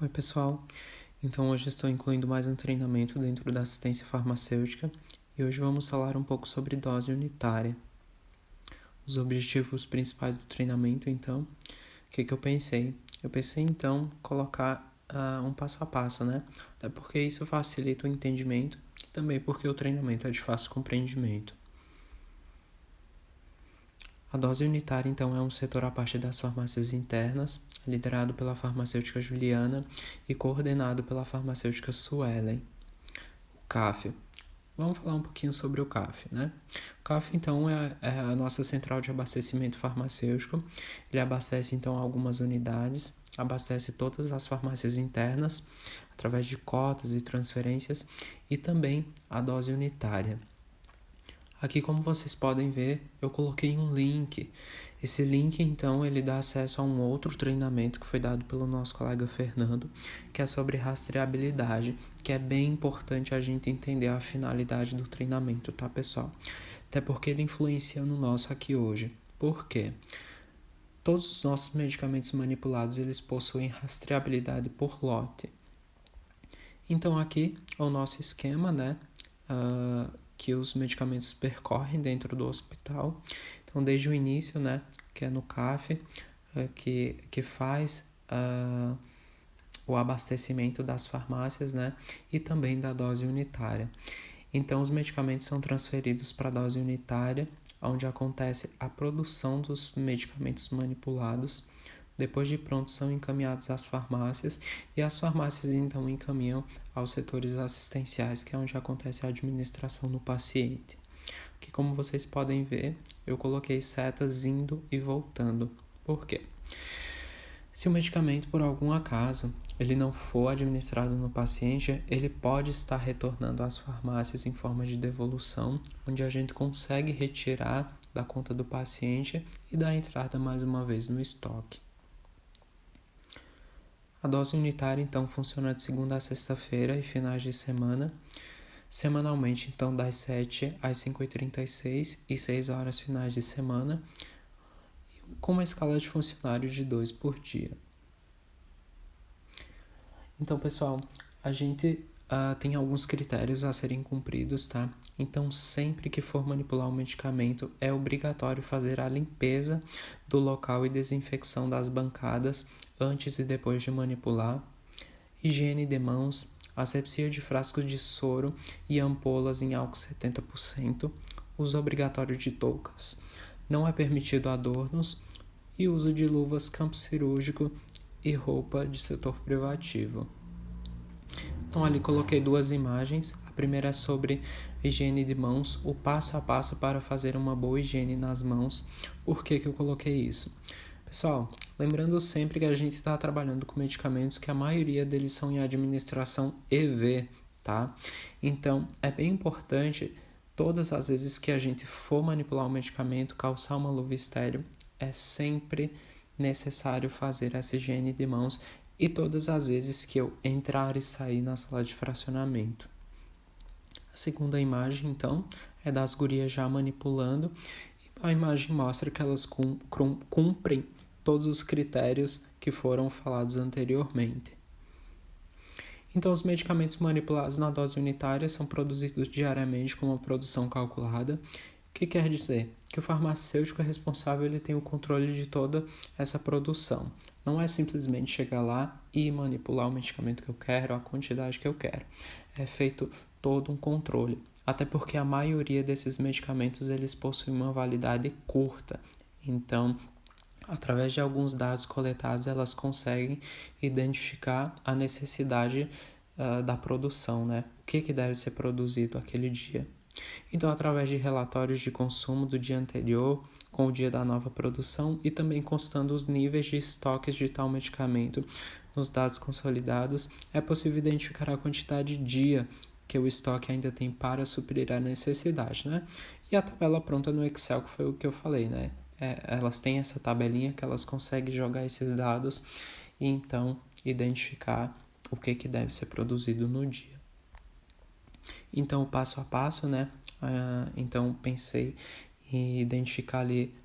Oi, pessoal. Então, hoje estou incluindo mais um treinamento dentro da assistência farmacêutica e hoje vamos falar um pouco sobre dose unitária. Os objetivos principais do treinamento, então, o que eu pensei? Eu pensei, então, colocar um passo a passo, né? Até porque isso facilita o entendimento e também porque o treinamento é de fácil compreendimento. A dose unitária, então, é um setor a parte das farmácias internas, liderado pela farmacêutica Juliana e coordenado pela farmacêutica Suelen. O CAF. Vamos falar um pouquinho sobre o CAF, né? O CAF, então, é a nossa central de abastecimento farmacêutico. Ele abastece, então, algumas unidades, abastece todas as farmácias internas, através de cotas e transferências, e também a dose unitária. Aqui, como vocês podem ver, eu coloquei um link. Esse link, então, ele dá acesso a um outro treinamento que foi dado pelo nosso colega Fernando, que é sobre rastreabilidade, que é bem importante a gente entender a finalidade do treinamento, tá, pessoal? Até porque ele influencia no nosso aqui hoje. Por quê? Todos os nossos medicamentos manipulados, eles possuem rastreabilidade por lote. Então, aqui é o nosso esquema, né? Que os medicamentos percorrem dentro do hospital. Então, desde o início, né, que é no CAF, que faz o abastecimento das farmácias, né, e também da dose unitária. Então, os medicamentos são transferidos para a dose unitária, onde acontece a produção dos medicamentos manipulados. Depois de prontos, são encaminhados às farmácias e as farmácias então encaminham aos setores assistenciais, que é onde acontece a administração no paciente. Que, como vocês podem ver, eu coloquei setas indo e voltando. Por quê? Se o medicamento, por algum acaso, ele não for administrado no paciente, ele pode estar retornando às farmácias em forma de devolução, onde a gente consegue retirar da conta do paciente e dar entrada mais uma vez no estoque. A dose unitária, então, funciona de segunda a sexta-feira e finais de semana. Semanalmente, então, das 7 às 5h36 e 6 horas finais de semana, com uma escala de funcionários de 2 por dia. Então, pessoal, a gente tem alguns critérios a serem cumpridos, tá? Então, sempre que for manipular um medicamento, é obrigatório fazer a limpeza do local e desinfecção das bancadas antes e depois de manipular, higiene de mãos, asepsia de frascos de soro e ampolas em álcool 70%, uso obrigatório de toucas, não é permitido adornos e uso de luvas campo cirúrgico e roupa de setor privativo. Então, ali coloquei duas imagens. A primeira é sobre higiene de mãos, o passo a passo para fazer uma boa higiene nas mãos. Por que eu coloquei isso? Pessoal, lembrando sempre que a gente está trabalhando com medicamentos que a maioria deles são em administração EV, tá? Então, é bem importante, todas as vezes que a gente for manipular um medicamento, calçar uma luva estéril, é sempre necessário fazer essa higiene de mãos e todas as vezes que eu entrar e sair na sala de fracionamento. A segunda imagem, então, é das gurias já manipulando e a imagem mostra que elas cumprem todos os critérios que foram falados anteriormente. Então, os medicamentos manipulados na dose unitária são produzidos diariamente com uma produção calculada. O que quer dizer? Que o farmacêutico é responsável, ele tem o controle de toda essa produção. Não é simplesmente chegar lá e manipular o medicamento que eu quero, a quantidade que eu quero. É feito todo um controle. Até porque a maioria desses medicamentos, eles possuem uma validade curta. Então, através de alguns dados coletados, elas conseguem identificar a necessidade da produção, né? O que deve ser produzido aquele dia. Então, através de relatórios de consumo do dia anterior, com o dia da nova produção e também constando os níveis de estoques de tal medicamento nos dados consolidados, é possível identificar a quantidade de dia que o estoque ainda tem para suprir a necessidade, né? E a tabela pronta no Excel, que foi o que eu falei, né? Elas têm essa tabelinha que elas conseguem jogar esses dados e então identificar o que deve ser produzido no dia. Então, o passo a passo, né? Então, pensei em identificar ali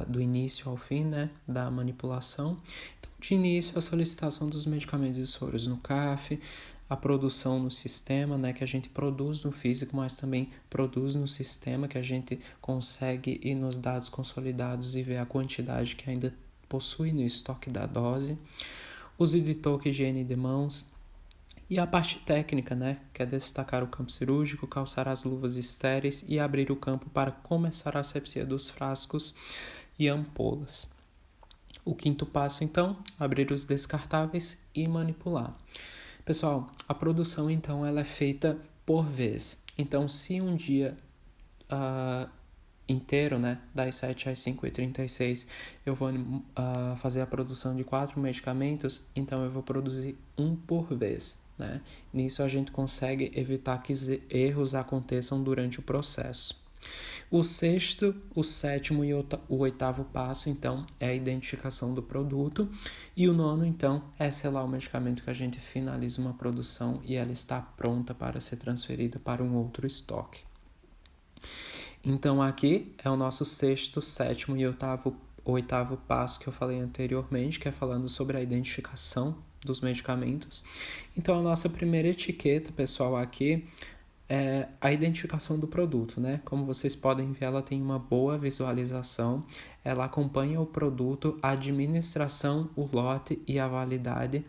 do início ao fim, né, da manipulação. Então, de início, a solicitação dos medicamentos e soros no CAF, a produção no sistema, né, que a gente produz no físico, mas também produz no sistema, que a gente consegue ir nos dados consolidados e ver a quantidade que ainda possui no estoque da dose, uso de toque, higiene de mãos, e a parte técnica, né, que é destacar o campo cirúrgico, calçar as luvas estéreis e abrir o campo para começar a asepsia dos frascos e ampolas. O quinto passo, então, abrir os descartáveis e manipular. Pessoal, a produção, então, ela é feita por vez. Então, se um dia inteiro, né, das 7 às 5h36, eu vou fazer a produção de 4 medicamentos, então eu vou produzir um por vez, né? Nisso a gente consegue evitar que erros aconteçam durante o processo. O sexto, o sétimo e o oitavo passo, então, é a identificação do produto. E o nono, então, é selar o medicamento que a gente finaliza uma produção e ela está pronta para ser transferida para um outro estoque. Então, aqui é o nosso sexto, sétimo e oitavo passo que eu falei anteriormente, que é falando sobre a identificação dos medicamentos. Então, a nossa primeira etiqueta, pessoal, aqui é a identificação do produto, né? Como vocês podem ver, ela tem uma boa visualização, ela acompanha o produto, a administração, o lote e a validade.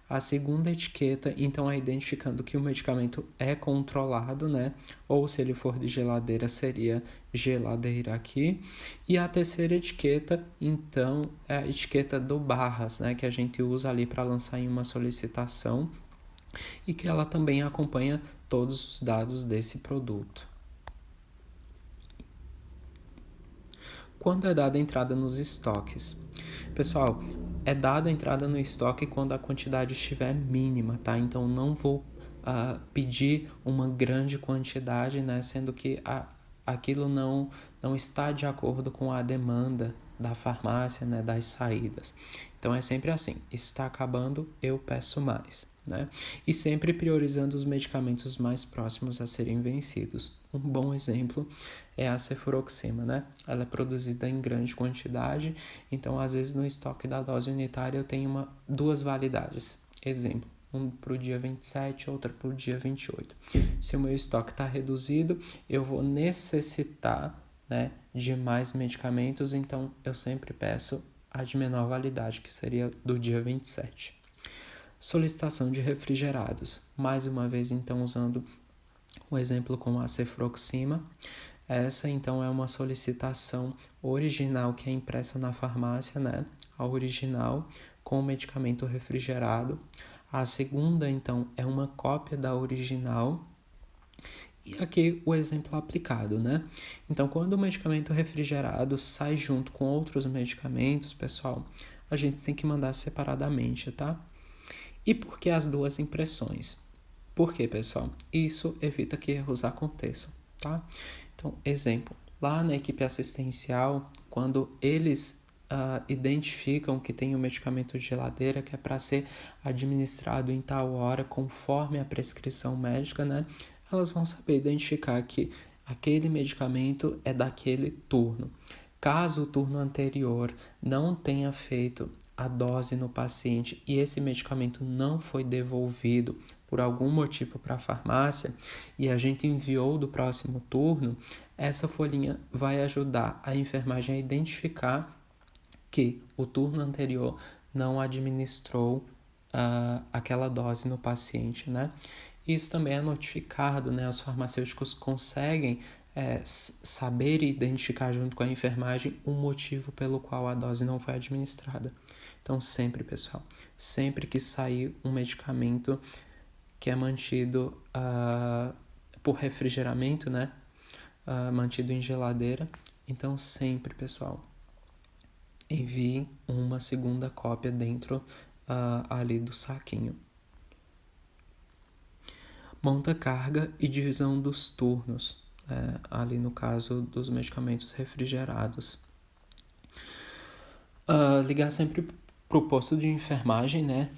A segunda etiqueta, então, é identificando que o medicamento é controlado, né? Ou se ele for de geladeira, seria geladeira aqui. E a terceira etiqueta, então, é a etiqueta do barras, né? Que a gente usa ali para lançar em uma solicitação e que ela também acompanha todos os dados desse produto. Quando é dada a entrada nos estoques? Pessoal, é dada a entrada no estoque quando a quantidade estiver mínima, tá? Então, não vou pedir uma grande quantidade, né? Sendo que aquilo não está de acordo com a demanda da farmácia, né? Das saídas. Então, é sempre assim, está acabando, eu peço mais, né? E sempre priorizando os medicamentos mais próximos a serem vencidos. Um bom exemplo é a cefuroxima, né? Ela é produzida em grande quantidade, então às vezes no estoque da dose unitária eu tenho duas validades. Exemplo, um para o dia 27, outra para o dia 28. Se o meu estoque está reduzido, eu vou necessitar, né, de mais medicamentos, então eu sempre peço a de menor validade, que seria do dia 27. Solicitação de refrigerados. Mais uma vez, então, usando o exemplo com a cefuroxima. Essa, então, é uma solicitação original que é impressa na farmácia, né? A original com o medicamento refrigerado. A segunda, então, é uma cópia da original. E aqui o exemplo aplicado, né? Então, quando o medicamento refrigerado sai junto com outros medicamentos, pessoal, a gente tem que mandar separadamente, tá? E por que as duas impressões? Por quê, pessoal? Isso evita que erros aconteçam, tá? Então, exemplo, lá na equipe assistencial, quando eles identificam que tem um medicamento de geladeira que é para ser administrado em tal hora, conforme a prescrição médica, né? Elas vão saber identificar que aquele medicamento é daquele turno. Caso o turno anterior não tenha feito a dose no paciente e esse medicamento não foi devolvido por algum motivo para a farmácia e a gente enviou do próximo turno, essa folhinha vai ajudar a enfermagem a identificar que o turno anterior não administrou aquela dose no paciente, né? Isso também é notificado, né? Os farmacêuticos conseguem saber e identificar junto com a enfermagem o motivo pelo qual a dose não foi administrada. Então, sempre, pessoal, sempre que sair um medicamento que é mantido por refrigeramento, né? Mantido em geladeira, então sempre, pessoal, envie uma segunda cópia dentro ali do saquinho. Monta carga e divisão dos turnos, ali no caso dos medicamentos refrigerados. Ligar sempre para o posto de enfermagem, né?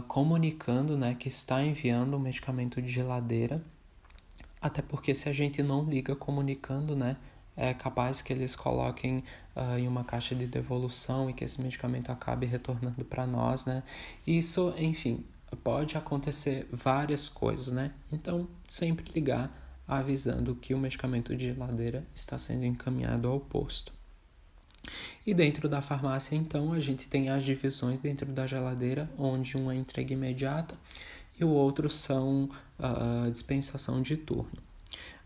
Comunicando, né, que está enviando o medicamento de geladeira, até porque se a gente não liga comunicando, né, é capaz que eles coloquem em uma caixa de devolução e que esse medicamento acabe retornando para nós, né? Isso, enfim, pode acontecer várias coisas, né? Então, sempre ligar avisando que o medicamento de geladeira está sendo encaminhado ao posto. E dentro da farmácia, então, a gente tem as divisões dentro da geladeira, onde um é entrega imediata e o outro são dispensação de turno.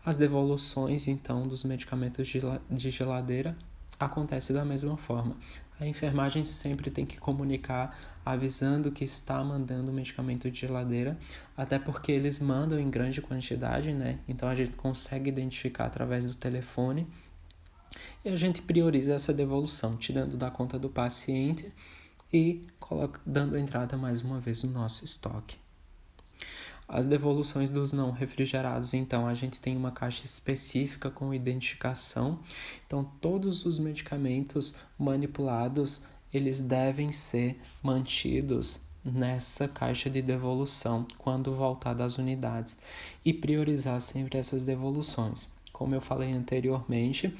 As devoluções, então, dos medicamentos de geladeira acontece da mesma forma. A enfermagem sempre tem que comunicar avisando que está mandando o medicamento de geladeira, até porque eles mandam em grande quantidade, né? Então a gente consegue identificar através do telefone e a gente prioriza essa devolução, tirando da conta do paciente e dando entrada mais uma vez no nosso estoque. As devoluções dos não refrigerados, então, a gente tem uma caixa específica com identificação. Então, todos os medicamentos manipulados, eles devem ser mantidos nessa caixa de devolução quando voltar das unidades e priorizar sempre essas devoluções. Como eu falei anteriormente,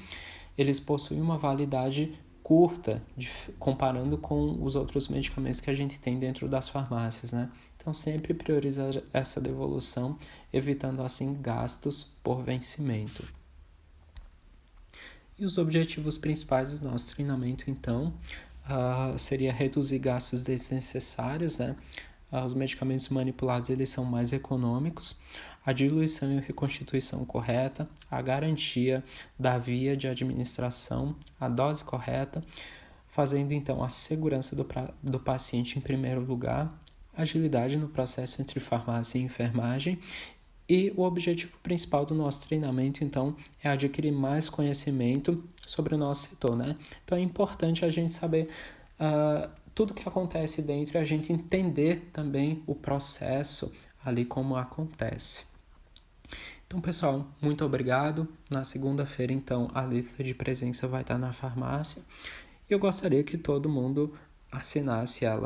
eles possuem uma validade curta, comparando com os outros medicamentos que a gente tem dentro das farmácias, né? Então, sempre priorizar essa devolução, evitando assim gastos por vencimento. E os objetivos principais do nosso treinamento, então, seria reduzir gastos desnecessários, né? Os medicamentos manipulados eles são mais econômicos, a diluição e reconstituição correta, a garantia da via de administração, a dose correta, fazendo então a segurança do paciente em primeiro lugar, agilidade no processo entre farmácia e enfermagem. E o objetivo principal do nosso treinamento, então, é adquirir mais conhecimento sobre o nosso setor, né? Então, é importante a gente saber tudo que acontece dentro e a gente entender também o processo ali como acontece. Então, pessoal, muito obrigado. Na segunda-feira, então, a lista de presença vai estar na farmácia. Eu gostaria que todo mundo assinasse ela